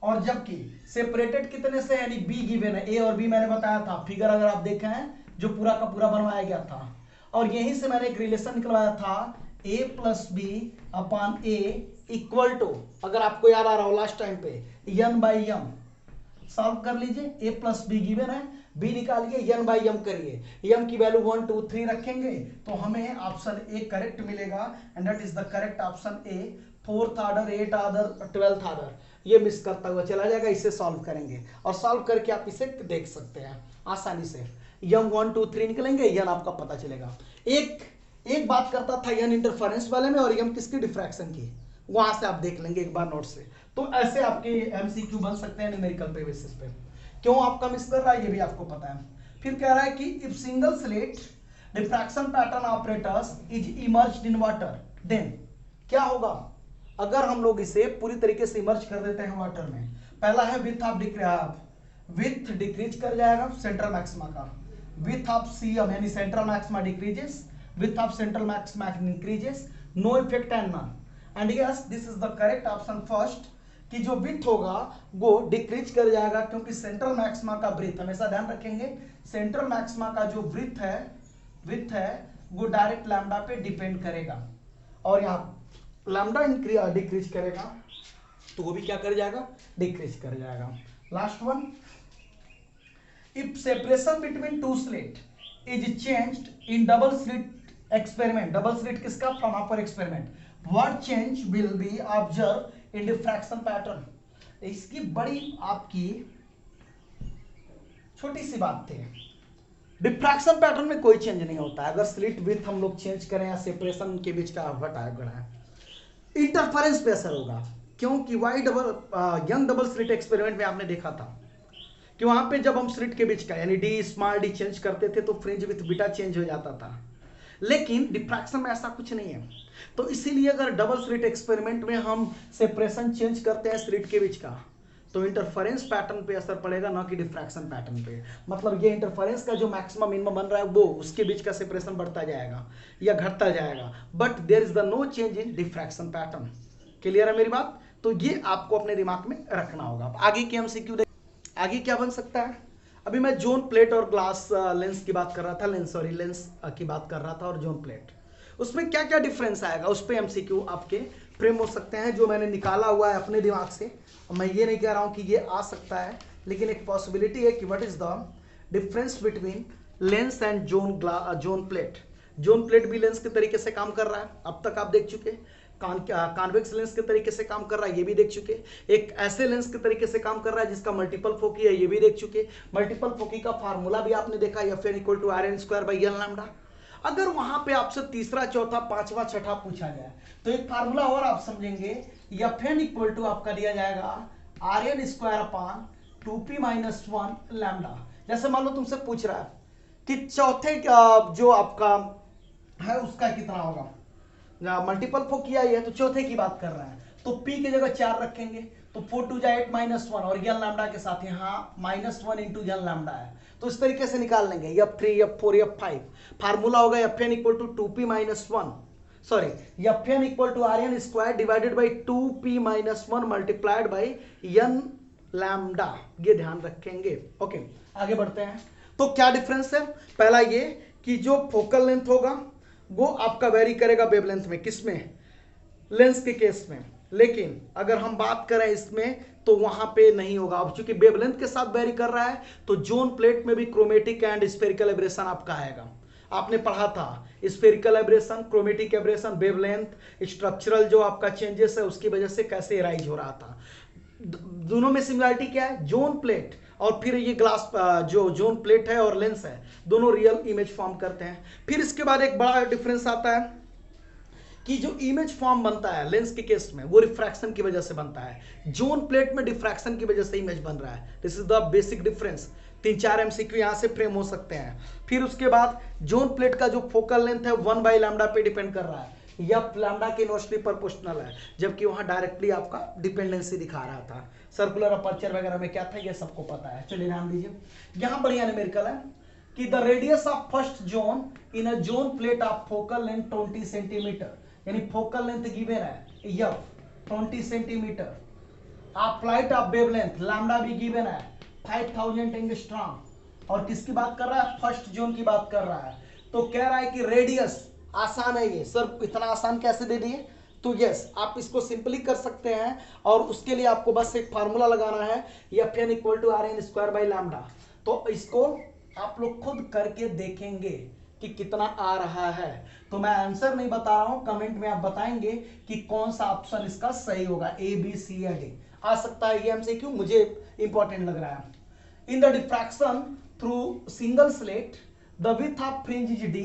और जबकि सेपरेटेड कितने से, यानी बी गिवन है, ए और बी मैंने बताया था, फिगर अगर आप देखें हैं जो पूरा का पूरा बनवाया गया था, और यहीं से मैंने एक रिलेशन निकलवाया था a plus B upon A equal to, अगर आपको याद आ रहा हो लास्ट टाइम पे, n बाई m। सॉल्व कर लीजिए, a प्लस बी गिवन है, b निकालिए, n बाई m करिए, m की वैल्यू 1 2 3 रखेंगे तो हमें ऑप्शन ए करेक्ट मिलेगा, and that is the correct option A. 4th order, 8th order, 12th order ये मिस करता हुआ चला जाएगा, इसे सॉल्व करेंगे, और सॉल्व करके आप इसे देख सकते हैं आसानी से। यम 1 2 3 निकलेंगे, यन आपका पता चलेगा। एक बात करता था यन इंटरफेरेंस वाले में, और यम किसकी, डिफ्रैक्शन की, वहां से आप देख लेंगे एक बार नोट से। तो ऐसे आपके एमसीक्यू बन सकते हैं न्यूमेरिकल पे बेसिस पे। क्यों आपका मिस कर रहा है ये भी आपको पता है। फिर कह रहा है कि if single slit diffraction pattern operators is immersed in water, then क्या होगा अगर हम लोग इसे पूरी तरीके से इमर्ज कर देते हैं वाटर में। पहला है विथ ऑफ विथ डिक्रीज कर जाएगा सेंट्रल मैक्सिमा का, विथ ऑफ सीएम यानी central maxima decreases, width of central maxima increases, no effect and none. And yes this is the correct option first, कि जो विथ होगा वो डिक्रीज कर जाएगा, क्योंकि सेंट्रल मैक्सिमा का ब्रीथ, हमेशा ध्यान रखेंगे, सेंट्रल मैक्सिमा का जो ब्रीथ है वो डायरेक्ट लैम्डा पे डिपेंड करेगा, और यहाँ लैम्डा डिक्रीज करेगा तो वो भी क्या कर जाएगा, डिक्रीज कर जाएगा। Last one, if separation between two slit is changed in double slit experiment, double slit किसका, Fraunhofer experiment, what change will be observe in diffraction pattern. इसकी बड़ी आपकी छोटी सी बात थी, डिफ्रैक्शन पैटर्न में कोई चेंज नहीं होता है अगर स्लिट विड्थ हम लोग चेंज करें या सेपरेशन के बीच का घटाया बढ़ाया, इंटरफेरेंस पे असर होगा। क्योंकि Y Young double slit experiment में आपने देखा था कि वहां पे जब हम स्लिट के बीच का यानी डी स्मॉल डी चेंज करते थे तो फ्रिंज विथ बीटा चेंज हो जाता था, लेकिन डिफ्रैक्शन में ऐसा कुछ नहीं है। तो इसीलिए अगर डबल स्लिट एक्सपेरिमेंट में हम सेपरेशन चेंज करते हैं स्लिट के बीच का तो इंटरफेरेंस पैटर्न पे असर पड़ेगा, ना कि डिफ्रैक्शन पैटर्न पे। मतलब ये इंटरफेरेंस का जो मैक्सिमम मिनिमम बन रहा है वो उसके बीच का सेपरेशन बढ़ता जाएगा या घटता जाएगा, but there is the no change in diffraction pattern. Clear है मेरी बात? तो ये आपको अपने दिमाग में रखना होगा। आगे की एमसीक्यू आगे क्या बन सकता है, अभी मैं जोन प्लेट और ग्लास लेंस की बात कर रहा था, लेंस की बात कर रहा था और जोन प्लेट, उसमें क्या क्या डिफरेंस आएगा उस पे एमसीक्यू आपके फ्रेम हो सकते हैं जो मैंने निकाला हुआ है अपने दिमाग से। मैं ये नहीं कह रहा हूं कि ये आ सकता है, लेकिन एक पॉसिबिलिटी है कि what is the difference between lens and zone plate. Zone plate भी लेंस के तरीके से काम कर रहा है, अब तक आप देख चुके। कॉन्वेक्स लेंस के तरीके से काम कर रहा है, ये भी देख चुके। एक ऐसे लेंस के तरीके से काम कर रहा है जिसका मल्टीपल फोकी है, ये भी देख चुके। मल्टीपल फोकी का फार्मूला भी आपने देखा, FN = RN² अगर वहां पे आपसे तीसरा चौथा पांचवा छठा पूछा जाए तो एक फार्मूला और आप समझेंगे, FN आपका दिया जाएगा RN²/2p-1 जैसे मान लो तुमसे पूछ रहा है कि चौथे जो आपका है उसका कितना होगा, मल्टीपल फोकी आई है तो चौथे की बात कर रहा है, तो p की जगह 4 रखेंगे तो 4 2 8 -1 और यन लैम्डा के साथ यहाँ -1 × यन लैम्डा है, तो इस तरीके से निकाल लेंगे F3 F4 F5। फार्मूला होगा FN = 2p-1 sorry FN = RN²/2p-1 multiplied by N lambda, ये ध्यान रखेंगे। ओके आगे बढ़ते हैं। तो क्या डिफरेंस है, पहला ये कि जो फोकल लेंथ होगा वो आपका वेरी करेगा वेवलेंथ में, किसमें, लेंस के केस में, लेकिन अगर हम बात करें इसमें तो वहां पे नहीं होगा। अब चूंकि वेवलेंथ के साथ वेरी कर रहा है तो जोन प्लेट में भी क्रोमेटिक एंड स्फेरिकल एब्रेशन आपका आएगा। आपने पढ़ा था spherical aberration, chromatic aberration, wavelength, structural जो आपका चेंजेस है उसकी वजह से कैसे एराइज हो रहा था। दोनों में सिमिलरिटी क्या है, जोन प्लेट और फिर ये ग्लास जो जोन प्लेट है और लेंस है दोनों रियल इमेज फॉर्म करते हैं। फिर इसके बाद एक बड़ा डिफरेंस आता है कि जो इमेज फॉर्म बनता है लेंस के केस में वो रिफ्रैक्शन की वजह से बनता है, जोन प्लेट में डिफ्रैक्शन की वजह से इमेज बन रहा है। This is the basic difference. 3-4 MCQ यहां से फ्रेम हो सकते हैं। फिर उसके बाद जोन प्लेट का जो फोकल लेंथ है 1/λ पे डिपेंड कर रहा है, या लैम्डा के इनवर्सली प्रोपोर्शनल है, जबकि वहां डायरेक्टली आपका डिपेंडेंसी दिखा रहा था। सर्कुलर अपर्चर वगैरह में क्या था ये सबको पता है। चलिए ध्यान दीजिए, यहां बढ़िया न्यूमेरिकल है कि the radius of first zone in a zone plate of focal length 20 centimetre, यानी फोकल लेंथ गिवन है F 20 सेंटीमीटर, आप फ्लाइट ऑफ वेवलेंथ लैम्डा भी गिवन है 5000 एंगस्ट्रॉम, और किसकी बात कर रहा है, फर्स्ट जोन की बात कर रहा है। तो कह रहा है कि रेडियस आसान है ये सर, इतना आसान कैसे दे दिए, तो यस आप इसको सिंपली कर सकते हैं और उसके लिए आपको बस एक फार्मूला लगाना है FN = RN²/λ। तो इसको आप लोग खुद करके देखेंगे कि कितना आ रहा है। तो मैं आंसर नहीं बता रहा हूं, कमेंट में आप बताएंगे कि कौन सा ऑप्शन इसका सही होगा, A B C या D। आ सकता है ये एमसीक्यू, मुझे इंपॉर्टेंट लग रहा है। In the diffraction through single slit the width of fringe is D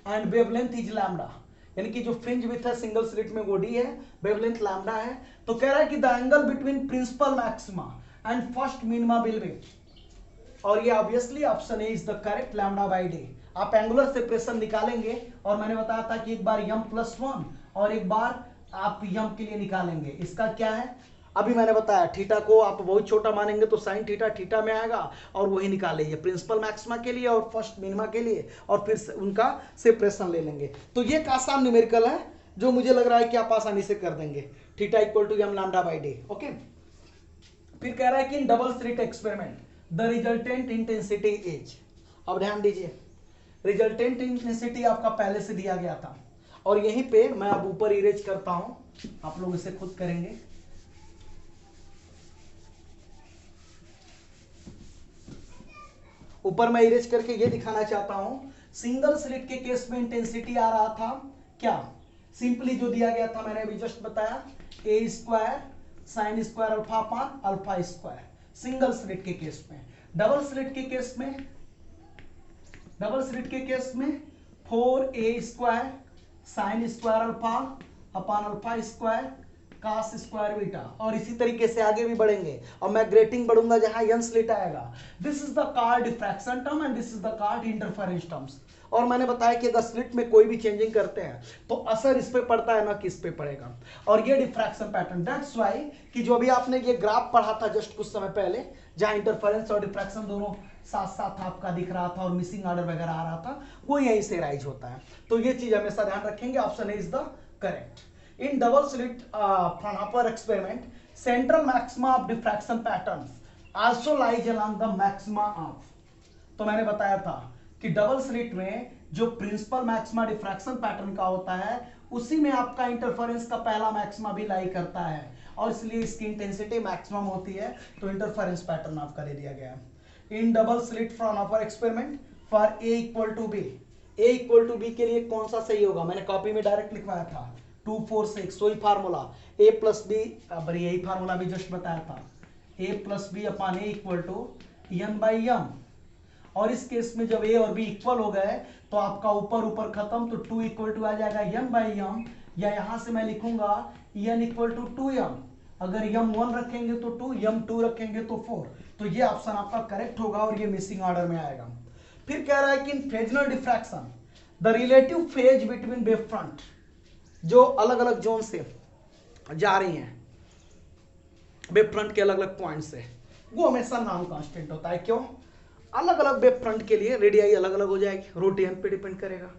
and wavelength is lambda, यानी कि जो फ्रिंज विड्थ है सिंगल स्लिट में वो D है, वेवलेंथ लैम्डा है। तो कह रहा है कि the angle between principal maxima and first minima will be, और ये obviously option A is the correct, λ/d। आप एंगुलर सेपरेशन निकालेंगे और मैंने बताया था कि एक बार m+1 और एक बार आप m के लिए निकालेंगे। इसका क्या है, अभी मैंने बताया थीटा को आप बहुत छोटा मानेंगे तो साइन थीटा थीटा में आएगा और वही निकाल लीजिए प्रिंसिपल मैक्सिमा के लिए और फर्स्ट मिनिमा के लिए, और फिर उनका सेपरेशन ले लेंगे। तो ये एक आसान न्यूमेरिकल है जो मुझे लग रहा है कि आप आसानी से कर देंगे, θ = m λ/d। ओके, फिर कह रहा है कि इन double slit experiment the resultant intensity is, अब ध्यान दीजिए रिजल्टेंट इंटेंसिटी आपका पहले से दिया गया था, और यहीं पे मैं अब ऊपर इरेज करता हूं, आप लोग इसे खुद करेंगे। ऊपर मैं इरेज करके ये दिखाना चाहता हूं, सिंगल स्लिट के केस में इंटेंसिटी आ रहा था क्या, सिंपली जो दिया गया था मैंने अभी जस्ट बताया, a square sine square alpha upon alpha square, single slit के केस में। डबल स्लिट के केस में 4a square sine square alpha upon alpha square cos square beta, और इसी तरीके से आगे भी बढ़ेंगे और मैं ग्रेटिंग बढ़ूंगा जहां यन स्लिट आएगा। This is the card diffraction term and this is the card interference terms. और मैंने बताया कि अगर स्लिट में कोई भी चेंजिंग करते हैं तो असर इस पे पड़ता है ना कि इस पे पड़ेगा, और ये डिफ्रैक्शन पैटर्न, दैट्स व्हाई कि जो भी आपने ये ग्राफ पढ़ा था जस्ट कुछ समय पहले, जहां इंटरफेरेंस और डिफ्रैक्शन दोनों साथ साथ आपका दिख रहा था और मिसिंग ऑर्डर वगैरह आ रहा था, वो यहीं से राइज होता है। तो ये चीज हमेशा ध्यान रखेंगे, option A is the correct. In double slit Fraunhofer experiment, central maxima of diffraction patterns also lies along the maxima of, तो मैंने बताया था कि डबल स्लिट में जो प्रिंसिपल मैक्सिमा डिफ्रैक्शन पैटर्न का होता है उसी में आपका इंटरफेरेंस का पहला मैक्सिमा भी लाई करता है, और इसलिए इसकी इंटेंसिटी मैक्सिमम होती है, तो इंटरफेरेंस पैटर्न आपका दे दिया गया है। In double slit Fraunhofer experiment for A equal to B, A equal to B के लिए कौन सा सही होगा, मैंने कॉपी में डायरेक्ट लिखवाया था 2 4 6, वही फार्मूला a प्लस बी, अब यही फार्मूला भी जस्ट बताया था, a plus B upon A equal to N by M. और इस केस में जब a और b इक्वल हो गए तो आपका ऊपर ऊपर खत्म, तो 2 इक्वल टू आ जाएगा एन बाई एम, या यहां से मैं लिखूंगा n इक्वल टू 2m, अगर m 1 रखेंगे तो 2, m 2 रखेंगे तो 4, तो ये ऑप्शन आपका करेक्ट होगा और ये मिसिंग ऑर्डर में आएगा। फिर कह रहा है कि in Fresnel diffraction the relative phase between wave front, जो अलग अलग जोन से जा रही हैं वेव फ्रंट के अलग अलग पॉइंट से, वो हमेशा नॉन कांस्टेंट होता है। क्यों, अलग अलग वेव फ्रंट के लिए रेडियाई अलग अलग हो जाएगी, रोटेशन पे डिपेंड करेगा,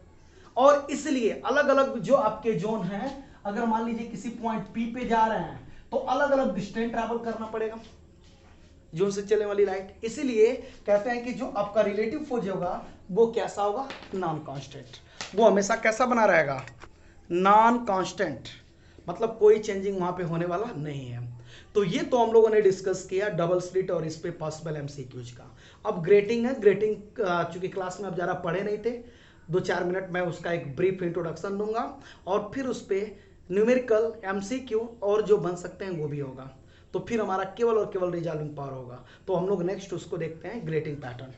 और इसलिए अलग अलग जो आपके जोन हैं, अगर मान लीजिए किसी पॉइंट पी पे जा रहे हैं तो अलग अलग डिस्टेंस ट्रैवल करना पड़ेगा जोन से चलने वाली लाइट, इसीलिए कहते हैं कि जो आपका रिलेटिव फोर्स होगा वो कैसा होगा, नॉन कांस्टेंट, वो हमेशा कैसा बना रहेगा, नॉन कांस्टेंट, मतलब कोई चेंजिंग वहां पे होने वाला नहीं है। तो ये तो हम लोगों ने डिस्कस किया डबल स्लिट और इस पे पॉसिबल एमसीक्यूज का। अब ग्रेटिंग है, ग्रेटिंग चूंकि क्लास में आप ज़्यादा पढ़े नहीं थे, 2-4 मिनट मैं उसका एक ब्रीफ इंट्रोडक्शन दूंगा और फिर उस पर न्यूमेरिकल एमसीक्यू और जो बन सकते हैं वो भी होगा, तो फिर हमारा केवल और केवल रिजॉल्विंग पावर होगा। तो हम लोग नेक्स्ट उसको देखते हैं, ग्रेटिंग पैटर्न।